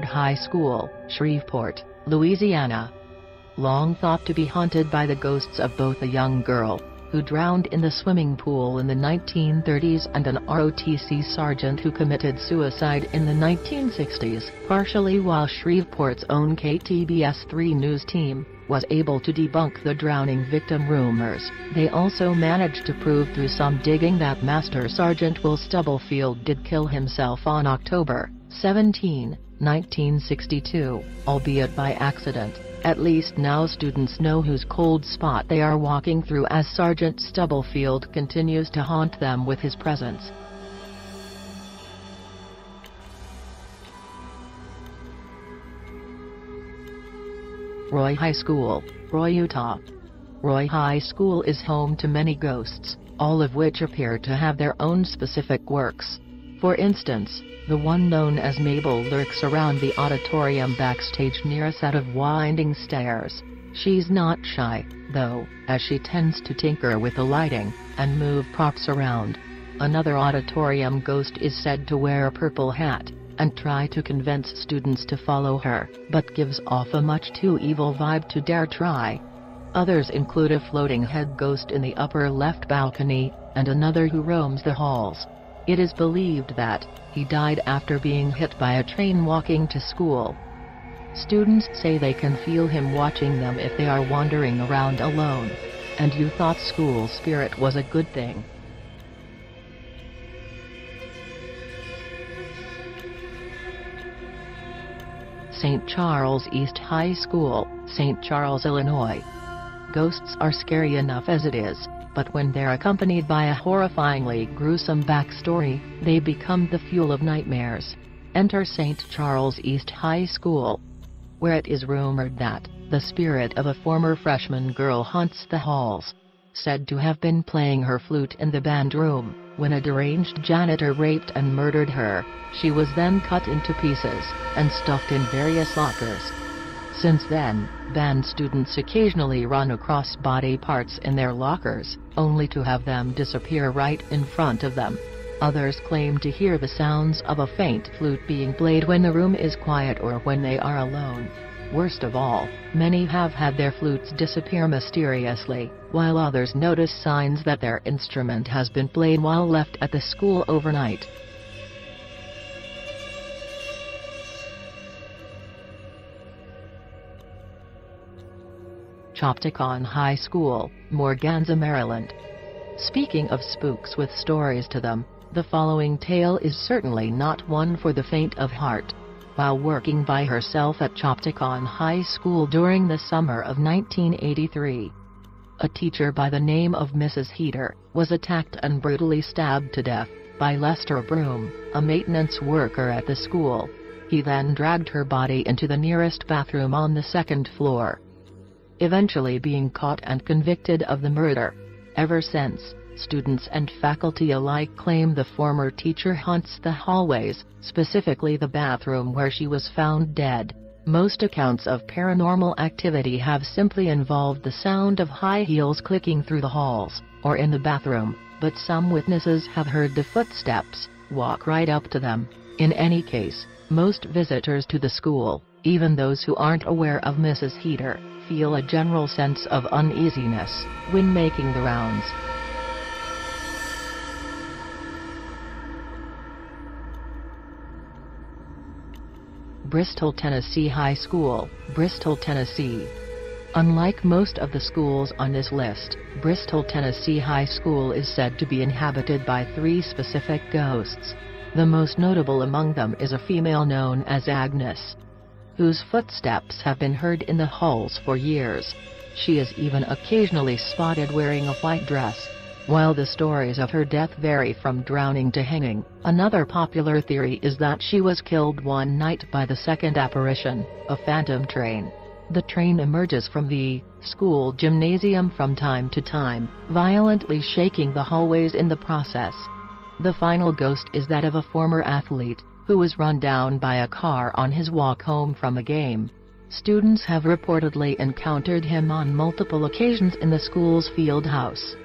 High School, Shreveport, Louisiana. Long thought to be haunted by the ghosts of both a young girl, who drowned in the swimming pool in the 1930s, and an ROTC sergeant who committed suicide in the 1960s, partially while Shreveport's own KTBS3 news team was able to debunk the drowning victim rumors. They also managed to prove through some digging that Master Sergeant Will Stubblefield did kill himself on October 17, 1962, albeit by accident. At least now students know whose cold spot they are walking through, as Sergeant Stubblefield continues to haunt them with his presence. Roy High School, Roy, Utah. Roy High School is home to many ghosts, all of which appear to have their own specific quirks. For instance, the one known as Mabel lurks around the auditorium backstage near a set of winding stairs. She's not shy, though, as she tends to tinker with the lighting and move props around. Another auditorium ghost is said to wear a purple hat and try to convince students to follow her, but gives off a much too evil vibe to dare try. Others include a floating head ghost in the upper left balcony, and another who roams the halls. It is believed that he died after being hit by a train walking to school. Students say they can feel him watching them if they are wandering around alone. And you thought school spirit was a good thing. St. Charles East High School, St. Charles, Illinois. Ghosts are scary enough as it is, but when they're accompanied by a horrifyingly gruesome backstory, they become the fuel of nightmares. Enter St. Charles East High School, where it is rumored that the spirit of a former freshman girl haunts the halls. Said to have been playing her flute in the band room when a deranged janitor raped and murdered her. She was then cut into pieces and stuffed in various lockers. Since then, band students occasionally run across body parts in their lockers, only to have them disappear right in front of them. Others claim to hear the sounds of a faint flute being played when the room is quiet or when they are alone. Worst of all, many have had their flutes disappear mysteriously, while others notice signs that their instrument has been played while left at the school overnight. Chopticon High School, Morganza, Maryland. Speaking of spooks with stories to them, the following tale is certainly not one for the faint of heart. While working by herself at Chopticon High School during the summer of 1983, a teacher by the name of Mrs. Heater was attacked and brutally stabbed to death by Lester Broom, a maintenance worker at the school. He then dragged her body into the nearest bathroom on the second floor, eventually being caught and convicted of the murder. Ever since, students and faculty alike claim the former teacher haunts the hallways, specifically the bathroom where she was found dead. Most accounts of paranormal activity have simply involved the sound of high heels clicking through the halls, or in the bathroom, but some witnesses have heard the footsteps walk right up to them. In any case, most visitors to the school, even those who aren't aware of Mrs. Heater, feel a general sense of uneasiness when making the rounds. Bristol, Tennessee High School, Bristol, Tennessee. Unlike most of the schools on this list, Bristol, Tennessee High School is said to be inhabited by 3 specific ghosts. The most notable among them is a female known as Agnes, whose footsteps have been heard in the halls for years. She is even occasionally spotted wearing a white dress. While the stories of her death vary from drowning to hanging, another popular theory is that she was killed one night by the second apparition, a phantom train. The train emerges from the school gymnasium from time to time, violently shaking the hallways in the process. The final ghost is that of a former athlete, who was run down by a car on his walk home from a game. Students have reportedly encountered him on multiple occasions in the school's field house.